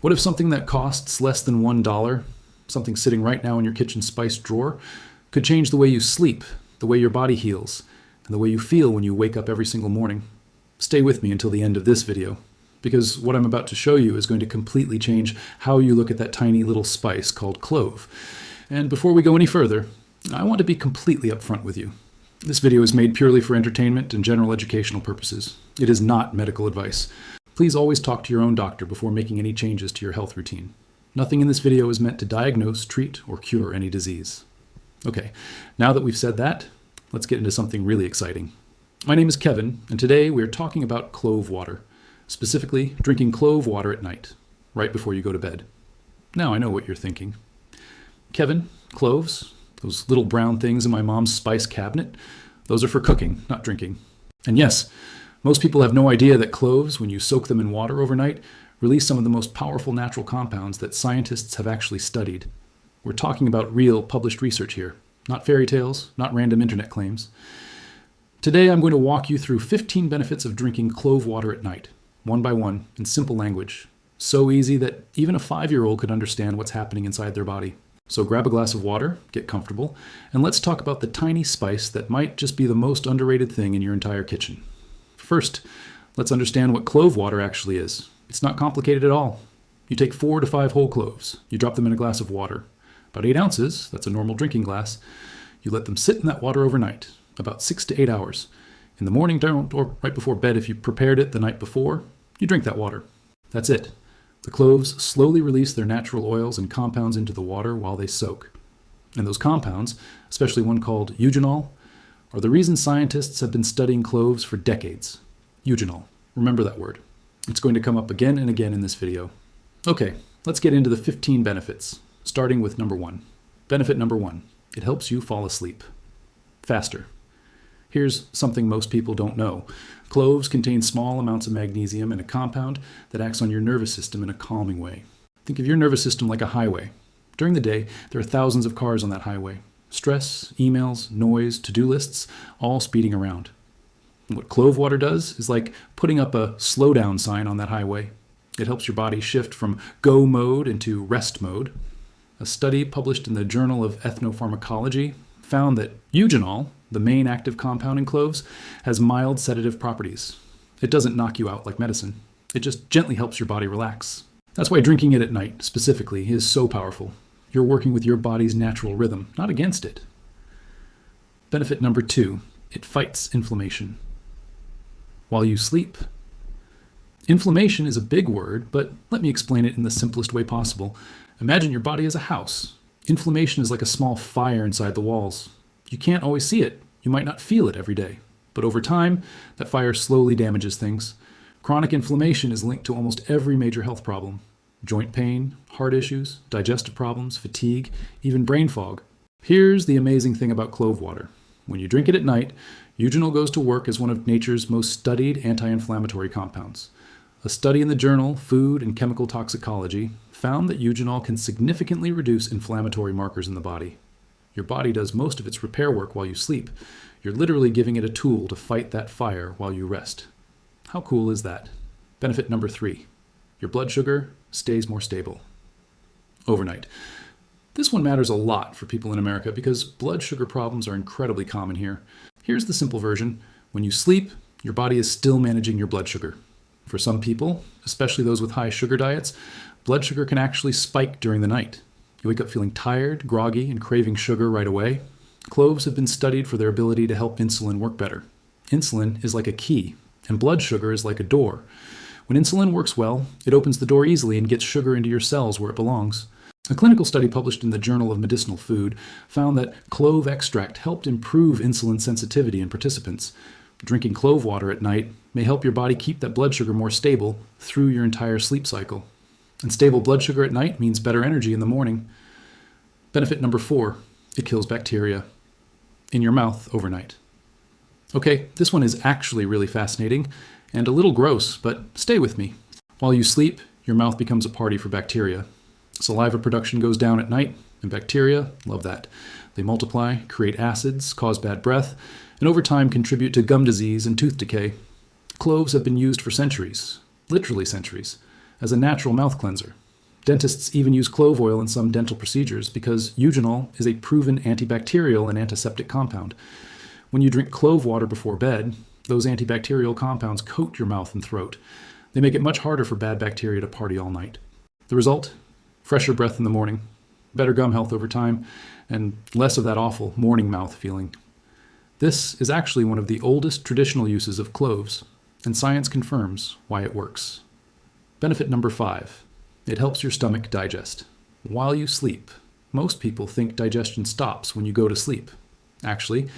What if something that costs less than $1, something sitting right now in your kitchen spice drawer, could change the way you sleep, the way your body heals, and the way you feel when you wake up every single morning? Stay with me until the end of this video, because what I'm about to show you is going to completely change how you look at that tiny little spice called clove. And before we go any further, I want to be completely upfront with you. This video is made purely for entertainment and general educational purposes. It is not medical advice. Please always talk to your own doctor before making any changes to your health routine. Nothing in this video is meant to diagnose, treat, or cure any disease. Okay, now that we've said that, let's get into something really exciting. My name is Kevin, and today we're talking about clove water, specifically drinking clove water at night, right before you go to bed. Now I know what you're thinking. Kevin, cloves, those little brown things in my mom's spice cabinet, those are for cooking, not drinking. And yes, most people have no idea that cloves, when you soak them in water overnight, release some of the most powerful natural compounds that scientists have actually studied. We're talking about real published research here, not fairy tales, not random internet claims. Today I'm going to walk you through 15 benefits of drinking clove water at night, one by one, in simple language. So easy that even a 5-year-old could understand what's happening inside their body. So grab a glass of water, get comfortable, and let's talk about the tiny spice that might just be the most underrated thing in your entire kitchen. First, let's understand what clove water actually is. It's not complicated at all. You take 4 to 5 whole cloves. You drop them in a glass of water. About 8 ounces, that's a normal drinking glass. You let them sit in that water overnight, about 6 to 8 hours. In the morning, or right before bed if you prepared it the night before, you drink that water. That's it. The cloves slowly release their natural oils and compounds into the water while they soak. And those compounds, especially one called eugenol, are the reason scientists have been studying cloves for decades. Eugenol. Remember that word. It's going to come up again and again in this video. Okay, let's get into the 15 benefits, starting with number 1. Benefit number 1, it helps you fall asleep faster. Here's something most people don't know. Cloves contain small amounts of magnesium and a compound that acts on your nervous system in a calming way. Think of your nervous system like a highway. During the day, there are thousands of cars on that highway. Stress, emails, noise, to-do lists, all speeding around. And what clove water does is like putting up a slow down sign on that highway. It helps your body shift from go mode into rest mode. A study published in the Journal of Ethnopharmacology found that eugenol, the main active compound in cloves, has mild sedative properties. It doesn't knock you out like medicine. It just gently helps your body relax. That's why drinking it at night, specifically, is so powerful. You're working with your body's natural rhythm, not against it. Benefit number 2, it fights inflammation. While you sleep. Inflammation is a big word, but let me explain it in the simplest way possible. Imagine your body as a house. Inflammation is like a small fire inside the walls. You can't always see it. You might not feel it every day. But over time, that fire slowly damages things. Chronic inflammation is linked to almost every major health problem. Joint pain, heart issues, digestive problems, fatigue, even brain fog. Here's the amazing thing about clove water. When you drink it at night, eugenol goes to work as one of nature's most studied anti-inflammatory compounds. A study in the journal Food and Chemical Toxicology found that eugenol can significantly reduce inflammatory markers in the body. Your body does most of its repair work while you sleep. You're literally giving it a tool to fight that fire while you rest. How cool is that? Benefit number 3. Your blood sugar stays more stable overnight. This one matters a lot for people in America because blood sugar problems are incredibly common here. Here's the simple version. When you sleep, your body is still managing your blood sugar. For some people, especially those with high sugar diets, blood sugar can actually spike during the night. You wake up feeling tired, groggy, and craving sugar right away. Cloves have been studied for their ability to help insulin work better. Insulin is like a key, and blood sugar is like a door. When insulin works well, it opens the door easily and gets sugar into your cells where it belongs. A clinical study published in the Journal of Medicinal Food found that clove extract helped improve insulin sensitivity in participants. Drinking clove water at night may help your body keep that blood sugar more stable through your entire sleep cycle. And stable blood sugar at night means better energy in the morning. Benefit number 4, it kills bacteria in your mouth overnight. Okay, this one is actually really fascinating and a little gross, but stay with me. While you sleep, your mouth becomes a party for bacteria. Saliva production goes down at night, and bacteria love that. They multiply, create acids, cause bad breath, and over time contribute to gum disease and tooth decay. Cloves have been used for centuries, literally centuries, as a natural mouth cleanser. Dentists even use clove oil in some dental procedures because eugenol is a proven antibacterial and antiseptic compound. When you drink clove water before bed, those antibacterial compounds coat your mouth and throat. They make it much harder for bad bacteria to party all night. The result? Fresher breath in the morning, better gum health over time, and less of that awful morning mouth feeling. This is actually one of the oldest traditional uses of cloves, and science confirms why it works. Benefit number 5. It helps your stomach digest. While you sleep, most people think digestion stops when you go to sleep. Actually,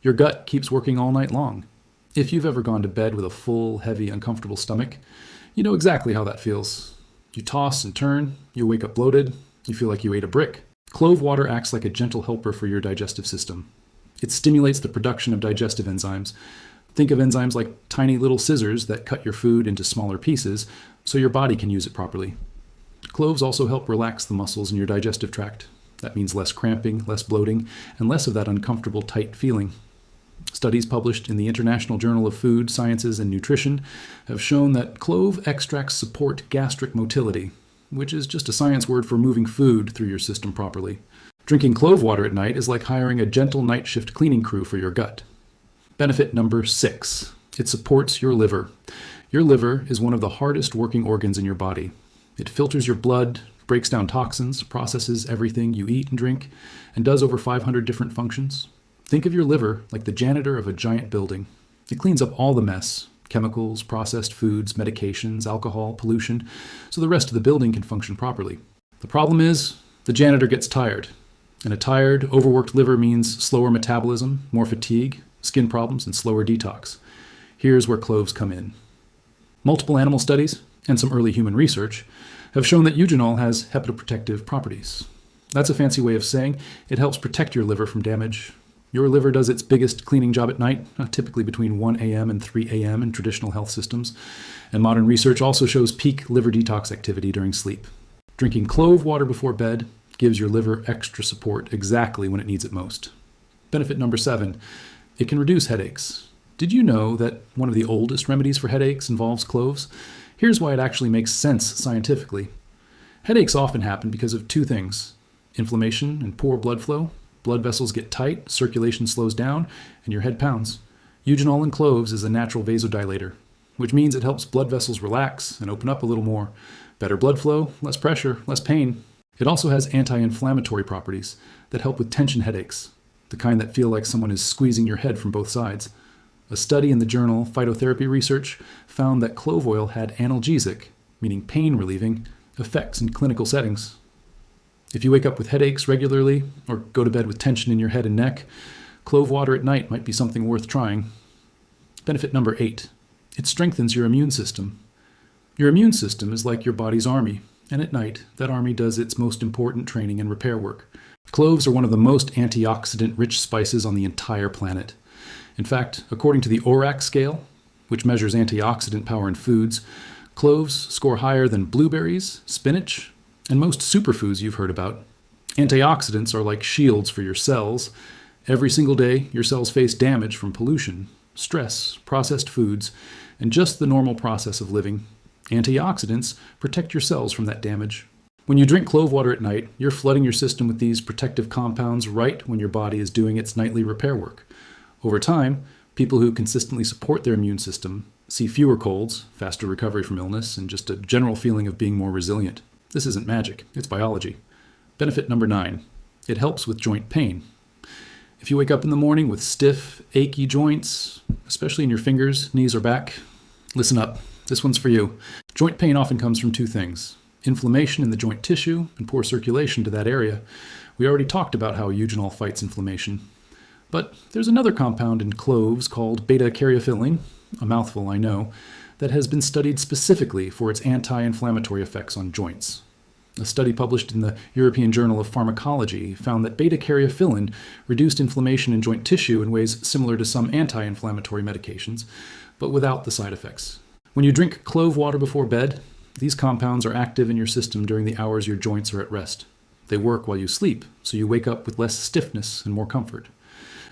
your gut keeps working all night long. If you've ever gone to bed with a full, heavy, uncomfortable stomach, you know exactly how that feels. You toss and turn, you wake up bloated, you feel like you ate a brick. Clove water acts like a gentle helper for your digestive system. It stimulates the production of digestive enzymes. Think of enzymes like tiny little scissors that cut your food into smaller pieces so your body can use it properly. Cloves also help relax the muscles in your digestive tract. That means less cramping, less bloating, and less of that uncomfortable, tight feeling. Studies published in the International Journal of Food, Sciences, and Nutrition have shown that clove extracts support gastric motility, which is just a science word for moving food through your system properly. Drinking clove water at night is like hiring a gentle night shift cleaning crew for your gut. Benefit number 6. It supports your liver. Your liver is one of the hardest working organs in your body. It filters your blood, breaks down toxins, processes everything you eat and drink, and does over 500 different functions. Think of your liver like the janitor of a giant building. It cleans up all the mess, chemicals, processed foods, medications, alcohol, pollution, so the rest of the building can function properly. The problem is, the janitor gets tired. And a tired, overworked liver means slower metabolism, more fatigue, skin problems, and slower detox. Here's where cloves come in. Multiple animal studies, and some early human research, have shown that eugenol has hepatoprotective properties. That's a fancy way of saying it helps protect your liver from damage. Your liver does its biggest cleaning job at night, typically between 1 a.m. and 3 a.m. in traditional health systems. And modern research also shows peak liver detox activity during sleep. Drinking clove water before bed gives your liver extra support exactly when it needs it most. Benefit number 7. It can reduce headaches. Did you know that one of the oldest remedies for headaches involves cloves? Here's why it actually makes sense scientifically. Headaches often happen because of 2 things: inflammation and poor blood flow. Blood vessels get tight, circulation slows down, and your head pounds. Eugenol in cloves is a natural vasodilator, which means it helps blood vessels relax and open up a little more. Better blood flow, less pressure, less pain. It also has anti-inflammatory properties that help with tension headaches, the kind that feel like someone is squeezing your head from both sides. A study in the journal Phytotherapy Research found that clove oil had analgesic, meaning pain-relieving, effects in clinical settings. If you wake up with headaches regularly or go to bed with tension in your head and neck, clove water at night might be something worth trying. Benefit number 8. It strengthens your immune system. Your immune system is like your body's army, and at night, that army does its most important training and repair work. Cloves are one of the most antioxidant-rich spices on the entire planet. In fact, according to the ORAC scale, which measures antioxidant power in foods, cloves score higher than blueberries, spinach, and most superfoods you've heard about. Antioxidants are like shields for your cells. Every single day, your cells face damage from pollution, stress, processed foods, and just the normal process of living. Antioxidants protect your cells from that damage. When you drink clove water at night, you're flooding your system with these protective compounds right when your body is doing its nightly repair work. Over time, people who consistently support their immune system see fewer colds, faster recovery from illness, and just a general feeling of being more resilient. This isn't magic, it's biology. Benefit number 9. It helps with joint pain. If you wake up in the morning with stiff, achy joints, especially in your fingers, knees, or back, listen up. This one's for you. Joint pain often comes from 2 things: inflammation in the joint tissue and poor circulation to that area. We already talked about how eugenol fights inflammation. But there's another compound in cloves called beta-caryophyllene, a mouthful I know, that has been studied specifically for its anti-inflammatory effects on joints. A study published in the European Journal of Pharmacology found that beta-caryophyllene reduced inflammation in joint tissue in ways similar to some anti-inflammatory medications, but without the side effects. When you drink clove water before bed, these compounds are active in your system during the hours your joints are at rest. They work while you sleep, so you wake up with less stiffness and more comfort.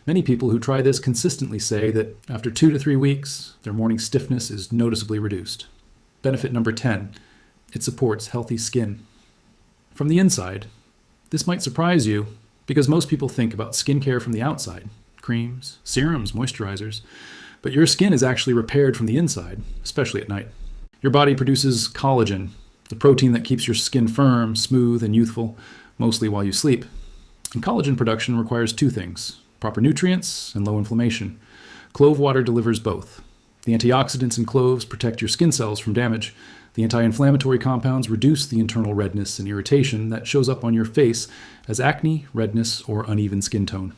Many people who try this consistently say that after 2 to 3 weeks, their morning stiffness is noticeably reduced. Benefit number 10. It supports healthy skin. from the inside. This might surprise you because most people think about skincare from the outside, creams, serums, moisturizers, but your skin is actually repaired from the inside, especially at night. Your body produces collagen, the protein that keeps your skin firm, smooth, and youthful, mostly while you sleep. And collagen production requires two things: proper nutrients and low inflammation. Clove water delivers both. The antioxidants in cloves protect your skin cells from damage. The anti-inflammatory compounds reduce the internal redness and irritation that shows up on your face as acne, redness, or uneven skin tone.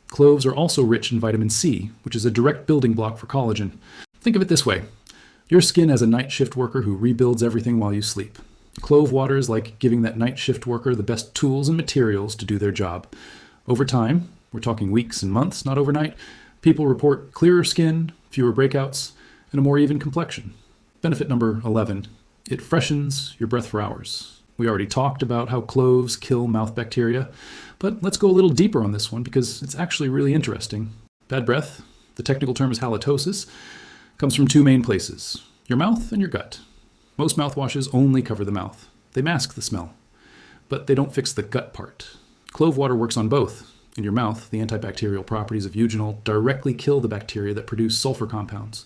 Cloves are also rich in vitamin C, which is a direct building block for collagen. Think of it this way: your skin as a night shift worker who rebuilds everything while you sleep. Clove water is like giving that night shift worker the best tools and materials to do their job. Over time, we're talking weeks and months, not overnight, people report clearer skin, fewer breakouts, and a more even complexion. Benefit number 11, it freshens your breath for hours. We already talked about how cloves kill mouth bacteria, but let's go a little deeper on this one because it's actually really interesting. Bad breath, the technical term is halitosis, comes from two main places: your mouth and your gut. Most mouthwashes only cover the mouth. They mask the smell, but they don't fix the gut part. Clove water works on both. In your mouth, the antibacterial properties of eugenol directly kill the bacteria that produce sulfur compounds,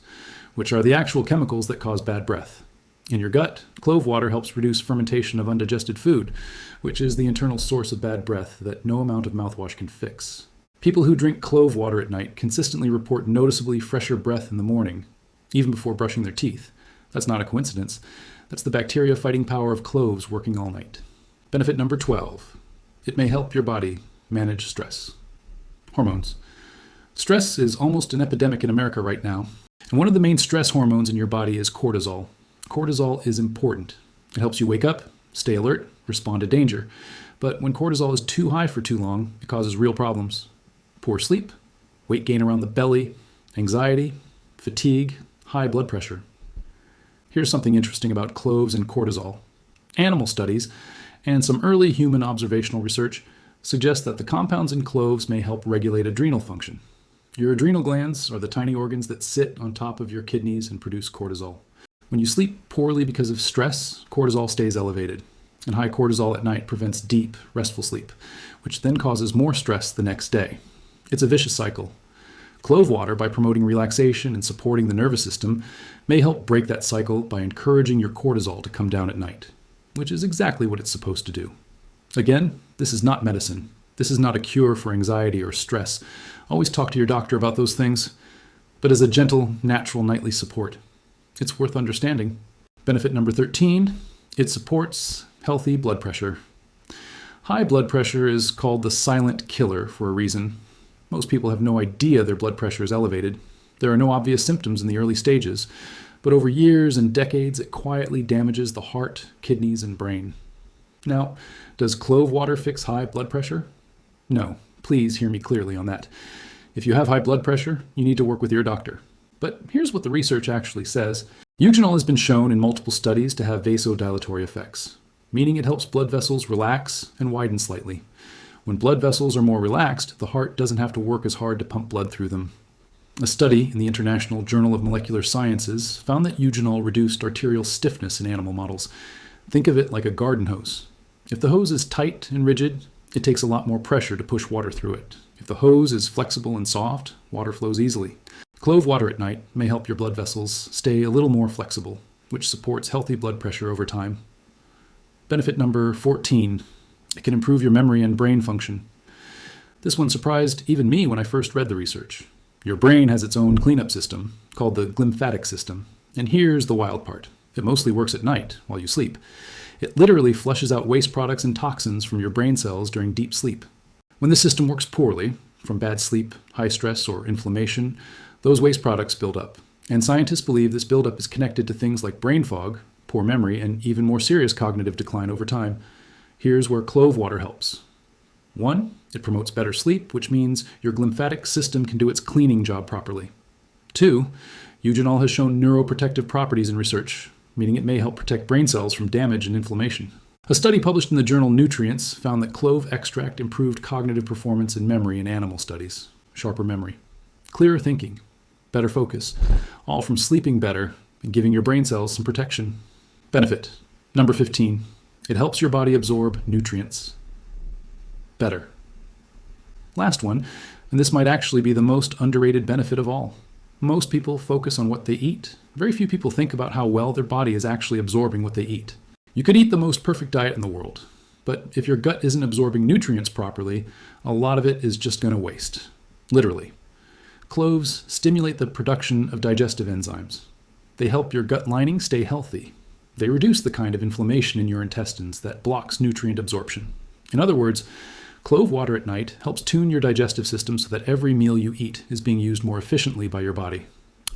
which are the actual chemicals that cause bad breath. In your gut, clove water helps reduce fermentation of undigested food, which is the internal source of bad breath that no amount of mouthwash can fix. People who drink clove water at night consistently report noticeably fresher breath in the morning, even before brushing their teeth. That's not a coincidence. That's the bacteria-fighting power of cloves working all night. Benefit number 12. It may help your body manage stress. Hormones. Stress is almost an epidemic in America right now, and one of the main stress hormones in your body is cortisol. Cortisol is important. It helps you wake up, stay alert, respond to danger. But when cortisol is too high for too long, it causes real problems. Poor sleep, weight gain around the belly, anxiety, fatigue, high blood pressure. Here's something interesting about cloves and cortisol. Animal studies and some early human observational research suggest that the compounds in cloves may help regulate adrenal function. Your adrenal glands are the tiny organs that sit on top of your kidneys and produce cortisol. When you sleep poorly because of stress, cortisol stays elevated, and high cortisol at night prevents deep, restful sleep, which then causes more stress the next day. It's a vicious cycle. Clove water, by promoting relaxation and supporting the nervous system, may help break that cycle by encouraging your cortisol to come down at night, which is exactly what it's supposed to do. Again, this is not medicine. This is not a cure for anxiety or stress. Always talk to your doctor about those things, but as a gentle, natural nightly support. It's worth understanding. Benefit number 13, it supports healthy blood pressure. High blood pressure is called the silent killer for a reason. Most people have no idea their blood pressure is elevated. There are no obvious symptoms in the early stages, but over years and decades, it quietly damages the heart, kidneys, and brain. Now, does clove water fix high blood pressure? No, please hear me clearly on that. If you have high blood pressure, you need to work with your doctor. But here's what the research actually says. Eugenol has been shown in multiple studies to have vasodilatory effects, meaning it helps blood vessels relax and widen slightly. When blood vessels are more relaxed, the heart doesn't have to work as hard to pump blood through them. A study in the International Journal of Molecular Sciences found that eugenol reduced arterial stiffness in animal models. Think of it like a garden hose. If the hose is tight and rigid, it takes a lot more pressure to push water through it. If the hose is flexible and soft, water flows easily. Clove water at night may help your blood vessels stay a little more flexible, which supports healthy blood pressure over time. Benefit number 14. It can improve your memory and brain function. This one surprised even me when I first read the research. Your brain has its own cleanup system, called the glymphatic system. And here's the wild part. It mostly works at night, while you sleep. It literally flushes out waste products and toxins from your brain cells during deep sleep. When the system works poorly, from bad sleep, high stress, or inflammation, those waste products build up. And scientists believe this buildup is connected to things like brain fog, poor memory, and even more serious cognitive decline over time. Here's where clove water helps. 1, it promotes better sleep, which means your glymphatic system can do its cleaning job properly. 2, eugenol has shown neuroprotective properties in research, meaning it may help protect brain cells from damage and inflammation. A study published in the journal Nutrients found that clove extract improved cognitive performance and memory in animal studies. Sharper memory, clearer thinking, better focus, all from sleeping better and giving your brain cells some protection. Benefit number 15. It helps your body absorb nutrients better. Last one, and this might actually be the most underrated benefit of all. Most people focus on what they eat. Very few people think about how well their body is actually absorbing what they eat. You could eat the most perfect diet in the world, but if your gut isn't absorbing nutrients properly, a lot of it is just going to waste. Literally. Cloves stimulate the production of digestive enzymes. They help your gut lining stay healthy. They reduce the kind of inflammation in your intestines that blocks nutrient absorption. In other words, clove water at night helps tune your digestive system so that every meal you eat is being used more efficiently by your body.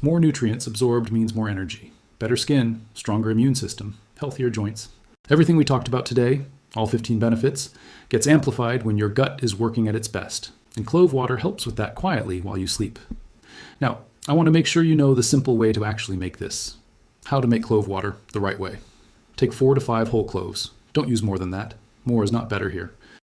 More nutrients absorbed means more energy, better skin, stronger immune system, healthier joints. Everything we talked about today, all 15 benefits, gets amplified when your gut is working at its best. And clove water helps with that quietly while you sleep. Now, I want to make sure you know the simple way to actually make this. How to make clove water the right way. Take 4 to 5 whole cloves. Don't use more than that. More is not better here.